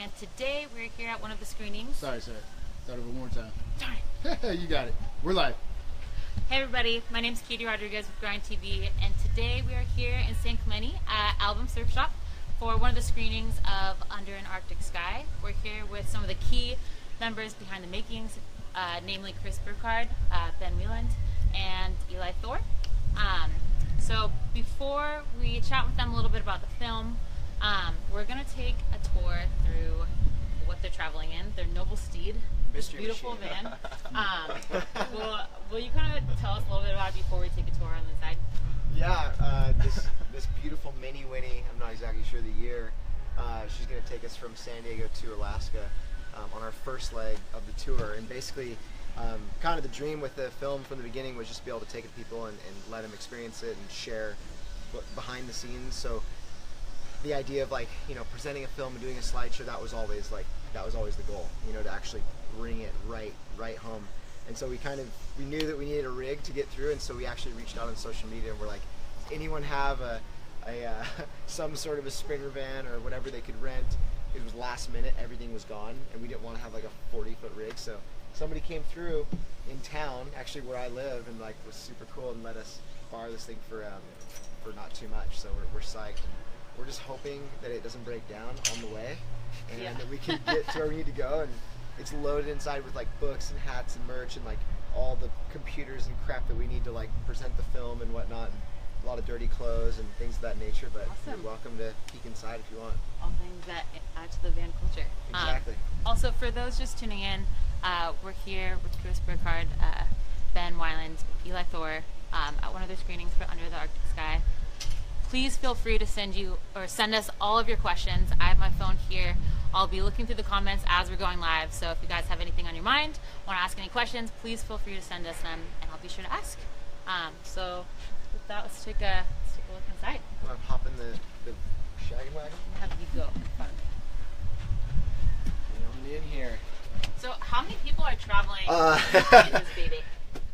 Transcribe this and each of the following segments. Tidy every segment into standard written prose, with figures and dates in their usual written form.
and today we're here at one of the screenings. Sorry. Start over one more time. Darn. You got it. We're live. Hey everybody, my name's Katie Rodriguez with GrindTV, and today we are here in St. Clemente at Album Surf Shop for one of the screenings of Under an Arctic Sky. We're here with some of the key members behind the makings, namely Chris Burkard, Ben Wieland, and Eli Thor. So before we chat with them a little bit about the film, we're going to take a tour through what they're traveling in, their noble steed, this beautiful van. Will you kind of tell us a little bit about it before we take a tour on the side? Yeah, this beautiful Mini Winnie, I'm not exactly sure the year, she's going to take us from San Diego to Alaska on our first leg of the tour. And basically, kind of the dream with the film from the beginning was just to be able to take it to people and let them experience it and share behind the scenes. So the idea of, like, you know, presenting a film and doing a slideshow, that was always the goal, you know, to actually bring it right home. And so we knew that we needed a rig to get through, and so we actually reached out on social media and we're like, does anyone have some sort of a Springer van or whatever they could rent? It was last minute, everything was gone, and we didn't want to have like a 40-foot rig, so somebody came through in town, actually where I live, and like was super cool and let us borrow this thing for not too much. So we're psyched, and we're just hoping that it doesn't break down on the way, and that we can get to where we need to go. And it's loaded inside with like books and hats and merch and like all the computers and crap that we need to like present the film and whatnot. And a lot of dirty clothes and things of that nature, but awesome. You're welcome to peek inside if you want. All things that add to the van culture. Exactly. Also, for those just tuning in, we're here with Chris Burkard, Ben Wieland, Eli Thor, at one of their screenings for Under the Arctic Sky. Please feel free to send us all of your questions. I have my phone here. I'll be looking through the comments as we're going live, so if you guys have anything on your mind, want to ask any questions, please feel free to send us them, and I'll be sure to ask. So with that, let's take a look inside. Want to hop in the shaggin' wagon? Have you go. Fun. In here. So how many people are traveling in this baby?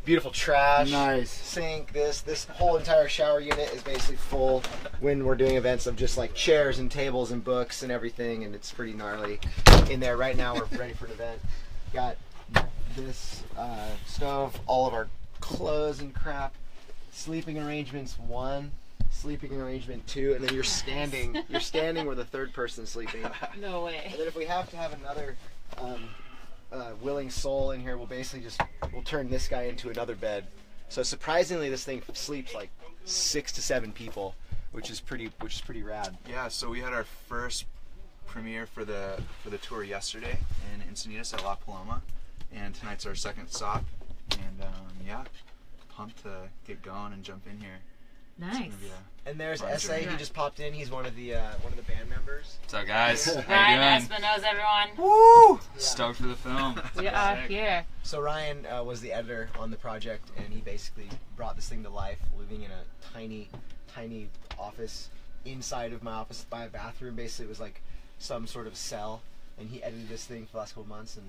Beautiful trash, Nice. sink, this whole entire shower unit is basically full when we're doing events of just like chairs and tables and books and everything, and it's pretty gnarly in there. Right now we're ready for an event. Got this stove, all of our clothes and crap, sleeping arrangements 1, sleeping arrangement 2, and then you're standing where the third person's sleeping. No way. And then if we have to have another willing soul in here, we'll turn this guy into another bed. So surprisingly, this thing sleeps like 6 to 7 people, which is pretty rad. Yeah, so we had our first premiere for the tour yesterday in Encinitas at La Paloma, and tonight's our second stop. And yeah, pumped to get going and jump in here. Nice. And there's SA. He just popped in. He's one of the band members. What's up, guys? How Ryan you doing? Espinosa, everyone. Woo! Stoked for the film. We are here. So Ryan was the editor on the project, and he basically brought this thing to life, living in a tiny office inside of my office by a bathroom. Basically, it was like some sort of cell, and he edited this thing for the last couple months, and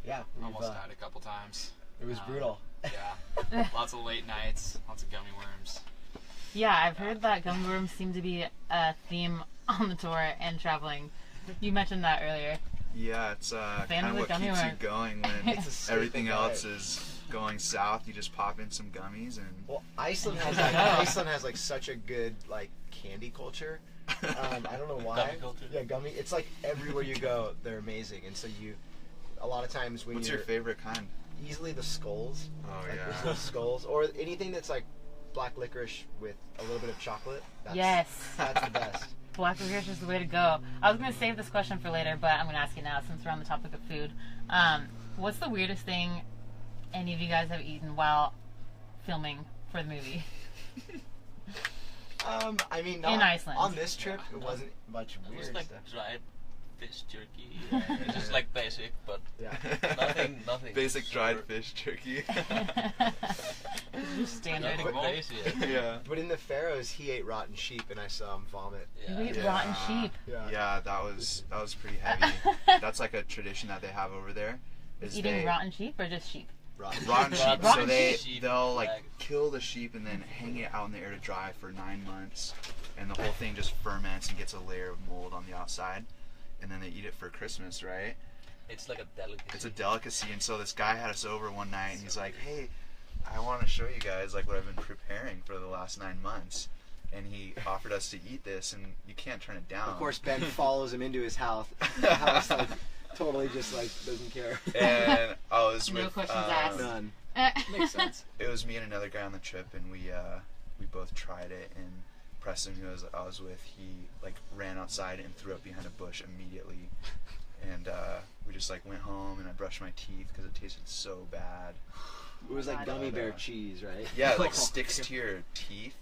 yeah, Almost died a couple times. It was brutal. Yeah. Lots of late nights, lots of gummy worms. Yeah, I've heard that gummy worms seem to be a theme on the tour and traveling. You mentioned that earlier. Yeah, it's kind of what keeps you going when everything else is going south. You just pop in some gummies and. Well, Iceland has like such a good like candy culture. I don't know why. Gummy culture? Yeah, gummy. It's like everywhere you go, they're amazing, and so a lot of times when What's your favorite kind? Easily the skulls. Oh like, yeah. those skulls, or anything that's like black licorice with a little bit of chocolate. Yes. That's the best. Black licorice is the way to go. I was going to save this question for later, but I'm going to ask you now since we're on the topic of food. What's the weirdest thing any of you guys have eaten while filming for the movie? I mean, in Iceland. On this trip, it wasn't much weird It was like stuff. dried fish jerky. It's just like basic, but Yeah. nothing. Basic dried fish jerky. Just standard. Nothing crazy. Yeah. But in the Faroes, he ate rotten sheep, and I saw him vomit. You eat rotten sheep. Yeah, that was pretty heavy. That's like a tradition that they have over there. Is Eating rotten sheep or just sheep? rotten sheep. Rotten So sheep. they'll like kill the sheep and then hang it out in the air to dry for 9 months, and the whole thing just ferments and gets a layer of mold on the outside. and then they eat it for Christmas, right? It's like a delicacy. It's a delicacy, and so this guy had us over one night, and he's like, "Hey, I want to show you guys like what I've been preparing for the last 9 months." And he offered us to eat this, and you can't turn it down. Of course, Ben follows him into his house. Like, totally just like doesn't care. And I was No with questions asked. None. Makes sense. it was me and another guy on the trip, and we both tried it. And Preston, who I was with, he like ran outside and threw up behind a bush immediately. And we just like went home, and I brushed my teeth because it tasted so bad. It was like gummy bear Yeah. cheese, right? Yeah, it like sticks to your teeth.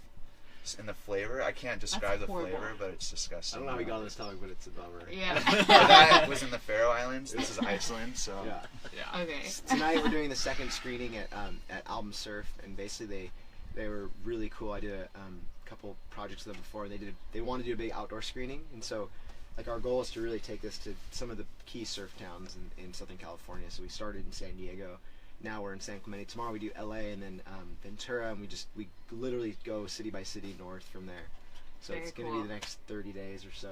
And the flavor, I can't describe the horrible. flavor, but it's I disgusting. don't know how we got on this topic, but it's a bummer. Yeah. But that was in the Faroe Islands. This is Iceland, so Yeah. Yeah. Okay. Tonight we're doing the second screening at Album Surf, and basically they were really cool. I did a couple projects with them before. They wanted to do a big outdoor screening, and so like our goal is to really take this to some of the key surf towns in Southern California. So we started in San Diego. Now we're in San Clemente. Tomorrow we do LA, and then Ventura, and we literally go city by city north from there. So Very it's going to cool. be the next 30 days or so.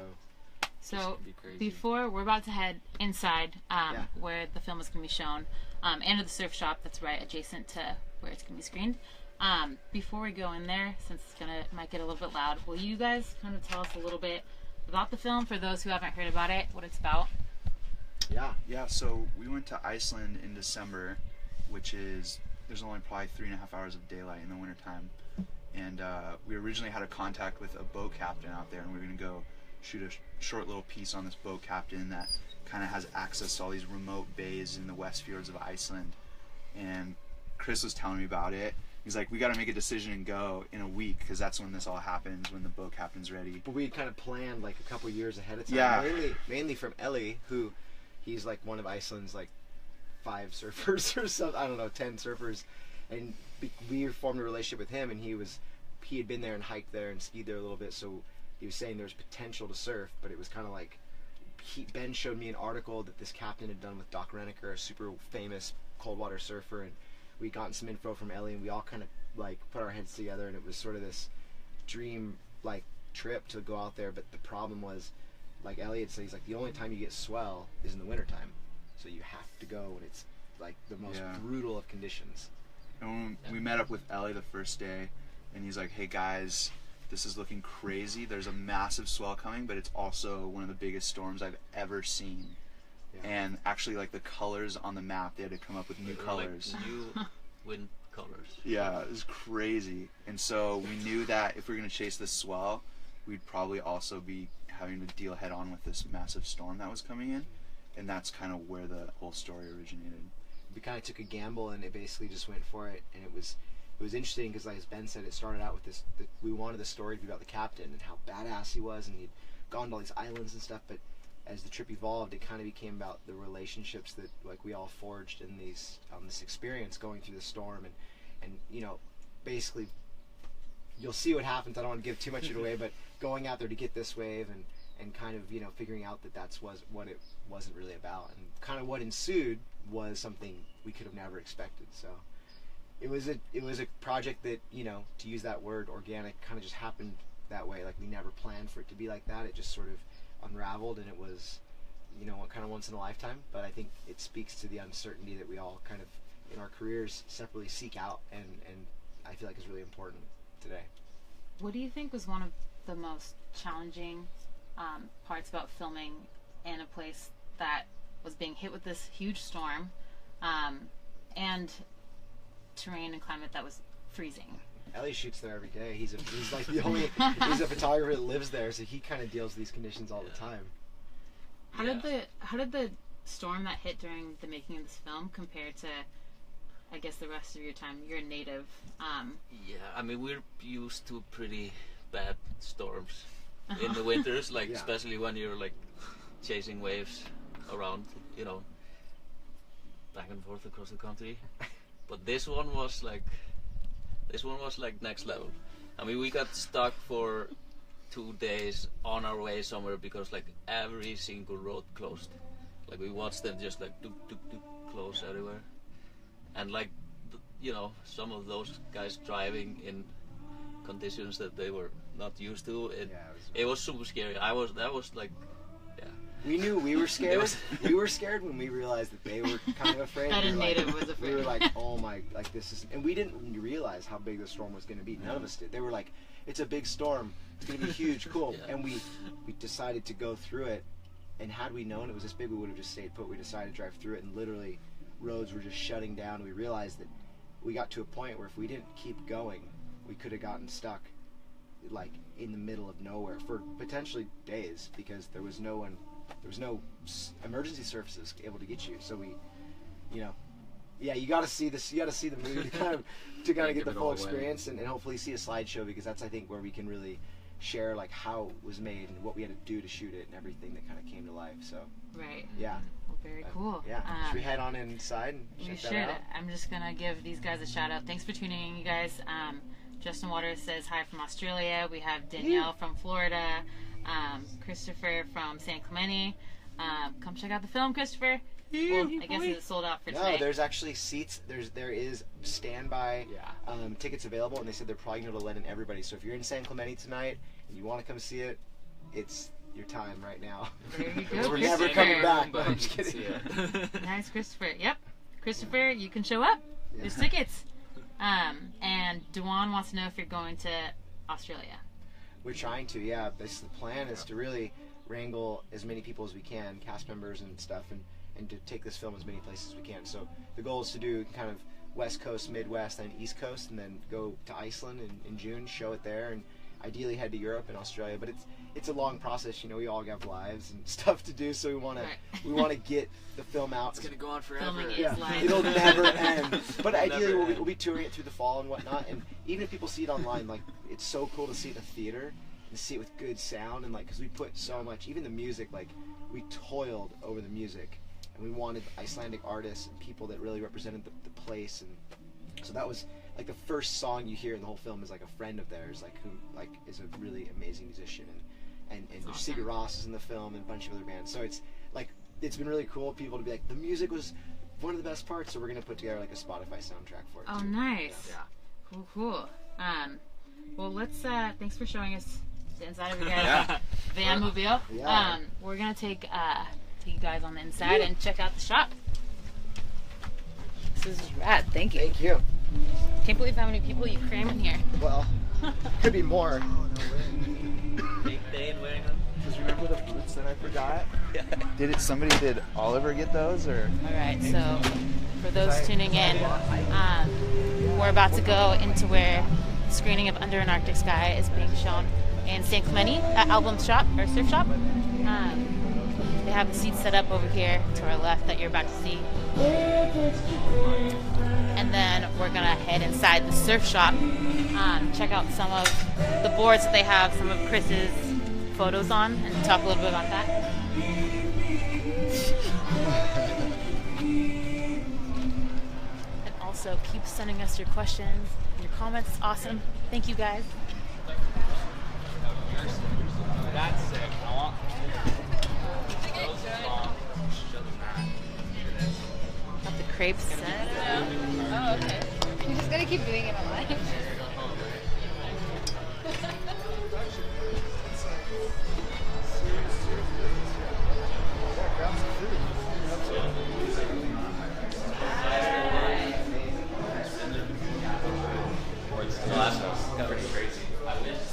So be crazy. before we're about to head inside, Yeah. where the film is going to be shown, and to the surf shop that's right adjacent to where it's going to be screened. Before we go in there, since might get a little bit loud, will you guys kind of tell us a little bit about the film for those who haven't heard about it, what it's about? Yeah, so we went to Iceland in December, which is, there's only probably 3.5 hours of daylight in the wintertime. And we originally had a contact with a boat captain out there, and we were going to go shoot a short little piece on this boat captain that kind of has access to all these remote bays in the West Fjords of Iceland. And Chris was telling me about it. He's like, we got to make a decision and go in a week, because that's when this all happens, when the boat captain's ready. But we kind of planned like a couple years ahead of time. Yeah. Mainly from Ellie, who he's like one of Iceland's like 5 surfers or something. I don't know, 10 surfers, and we formed a relationship with him. And he had been there and hiked there and skied there a little bit. So he was saying there was potential to surf, but it was kind of like Ben showed me an article that this captain had done with Doc Renneker, a super famous cold water surfer, and we gotten some info from Ellie, and we all kind of like put our heads together, and it was sort of this dream like trip to go out there. But the problem was, like Elliot said, he's like, the only time you get swell is in the wintertime, so you have to go when it's like the most brutal of conditions. And when we met up with Ellie the first day, and he's like, hey guys, this is looking crazy. There's a massive swell coming, but it's also one of the biggest storms I've ever seen. Yeah. And actually, like, the colors on the map, they had to come up with new colors. Like new wind colors. Yeah, it was crazy. And so we knew that if we were going to chase this swell, we'd probably also be having to deal head on with this massive storm that was coming in. And that's kind of where the whole story originated. We kind of took a gamble, and it basically just went for it. And it was interesting because, like as Ben said, it started out with this. We wanted the story to be about the captain and how badass he was, and he'd gone to all these islands and stuff. But as the trip evolved, it kind of became about the relationships that like we all forged in this experience going through the storm, and you know, basically, you'll see what happens. I don't want to give too much of it away, but going out there to get this wave and kind of, you know, figuring out that was what it wasn't really about, and kind of what ensued was something we could have never expected. So it was a project that, you know, to use that word, organic, kind of just happened that way. Like we never planned for it to be like that. It just sort of unraveled, and it was, you know, kind of once in a lifetime. But I think it speaks to the uncertainty that we all kind of in our careers separately seek out, and I feel like is really important today. What do you think was one of the most challenging parts about filming in a place that was being hit with this huge storm and terrain and climate that was freezing? Ellie shoots there every day. He's like the only he's a photographer that lives there, so he kind of deals with these conditions all the time. How did the storm that hit during the making of this film compare to, I guess, the rest of your time? You're a native. Yeah, I mean, we're used to pretty bad storms in the winters, like especially when you're like chasing waves around, you know, back and forth across the country. But this one was like next level. I mean, we got stuck for 2 days on our way somewhere because like every single road closed. Like we watched them just like dook, dook, dook, close everywhere. And like, you know, some of those guys driving in conditions that they were not used to. It was super scary. That was like, yeah. We knew we were scared. We were scared when we realized that they were kind of afraid. That we a were native like, was afraid. We were like, oh my, like this is, and we didn't realize how big the storm was going to be. None of us did. They were like, it's a big storm. It's going to be huge, cool. Yeah. And we decided to go through it. And had we known it was this big, we would have just stayed put. We decided to drive through it, and literally, roads were just shutting down. We realized that we got to a point where if we didn't keep going, we could have gotten stuck, like in the middle of nowhere for potentially days, because there was no emergency services able to get you. So we, you got to see this. You got to see the movie to kind of get the full experience, and hopefully see a slideshow, because that's, I think, where we can really share like how it was made and what we had to do to shoot it and everything that kind of came to life. So right. yeah. Well, very cool. Yeah. Should we head on inside and check that out? I'm just gonna give these guys a shout out. Thanks for tuning in, you guys. Justin Waters says hi from Australia. We have Danielle from Florida. Christopher from San Clemente. Come check out the film, Christopher. Well, I guess it's sold out for tonight. No, there's actually seats. There is standby tickets available, and they said they're probably going to let in everybody. So if you're in San Clemente tonight and you want to come see it, it's your time right now. There you go. We're never coming back. But I'm just kidding. Nice, Christopher. Yep, Christopher, you can show up. There's tickets. And Dewan wants to know if you're going to Australia. We're trying to, yeah. The plan is to really wrangle as many people as we can, cast members and stuff, and to take this film as many places as we can. So the goal is to do kind of West Coast, Midwest, and East Coast, and then go to Iceland in June, show it there, and ideally head to Europe and Australia. But it's a long process. We all have lives and stuff to do, so we want to get the film out. It's gonna go on forever. Filming is Yeah, live. it'll never end. But ideally, we'll be touring it through the fall and whatnot. And even if people see it online, like, it's so cool to see it in a theater and see it with good sound, and like, because we put so much, even the music, like, we toiled over the music, and we wanted Icelandic artists and people that really represented the place. And so that was like the first song you hear in the whole film is like a friend of theirs, like, who like is a really amazing musician, and Sigur Rós is in the film, and a bunch of other bands. So it's like, it's been really cool people to be like, the music was one of the best parts, so we're gonna put together like a Spotify soundtrack for it. Oh, too. nice. Yeah. Cool. Well, let's. Thanks for showing us the inside of your guys' van mobile. Yeah. We're gonna take you guys on the inside and check out the shop. This is rad. Thank you. Thank you. Can't believe how many people you cram in here. Well, could be more. Big day in wearing them. Because remember the boots that I forgot? Did Oliver get those, or? All right. So, for those tuning in, we're about to go into where the screening of Under an Arctic Sky is being shown in San Clemente at Album Shop or Surf Shop. They have the seats set up over here to our left that you're about to see. And then we're gonna head inside the surf shop, check out some of the boards that they have some of Chris's photos on, and talk a little bit about that. And also keep sending us your questions and your comments. It's awesome. Thank you guys. That's sick. I want. Got the crepes set up. Oh, okay. You just gotta keep doing it online.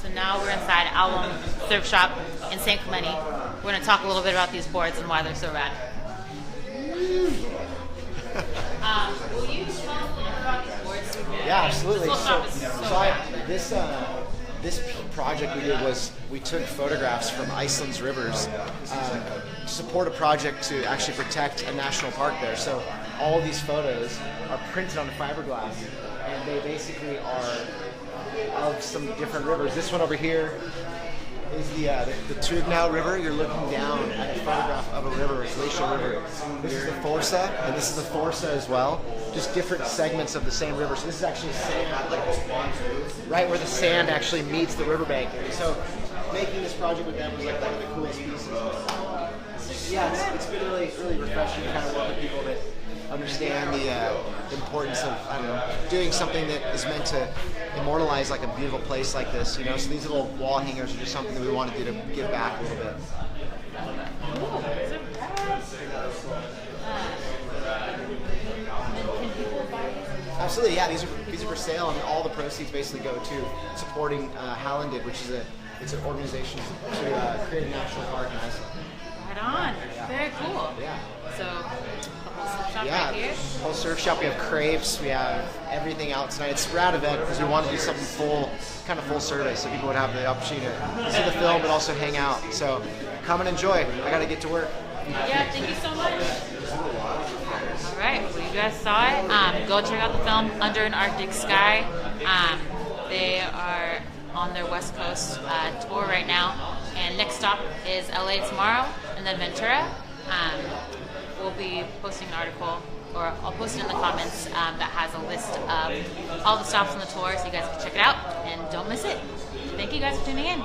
So now we're inside Album Surf Shop in San Clemente. We're going to talk a little bit about these boards and why they're so rad. Will you tell us a little bit about these boards? Yeah, absolutely. This whole shop is so rad. This project we did was we took photographs from Iceland's rivers to support a project to actually protect a national park there. So all of these photos are printed on fiberglass, and they basically are of some different rivers. This one over here is the Tugnau River. You're looking down at a photograph of a river, a glacial river. This is the Forsa, and this is the Forsa as well. Just different segments of the same river. So this is actually sand, like right where the sand actually meets the riverbank. So making this project with them was like one of the coolest pieces. Yeah, it's been really, really refreshing to kind of work with people that understand the importance of, I don't know, doing something that is meant to immortalize like a beautiful place like this, you know. So these little wall hangers are just something that we want to do to give back a little bit. Can people buy these? Absolutely, yeah. These are for sale, and all the proceeds basically go to supporting Hallanded, which is it's an organization to create a national park in Iceland. Right on. Yeah. Very cool. Yeah. So, the whole surf shop Yeah, right here. whole surf shop. We have crepes. We have everything out tonight. It's a rad event because we wanted to do something kind of full service, so people would have the opportunity to see the film but also hang out. So come and enjoy. I got to get to work. Yeah, thank you so much. All right, well, you guys saw it. Go check out the film Under an Arctic Sky. They are on their West Coast tour right now, and next stop is LA tomorrow, and then Ventura. We'll be posting an article, or I'll post it in the comments, that has a list of all the stops on the tour, so you guys can check it out and don't miss it. Thank you guys for tuning in.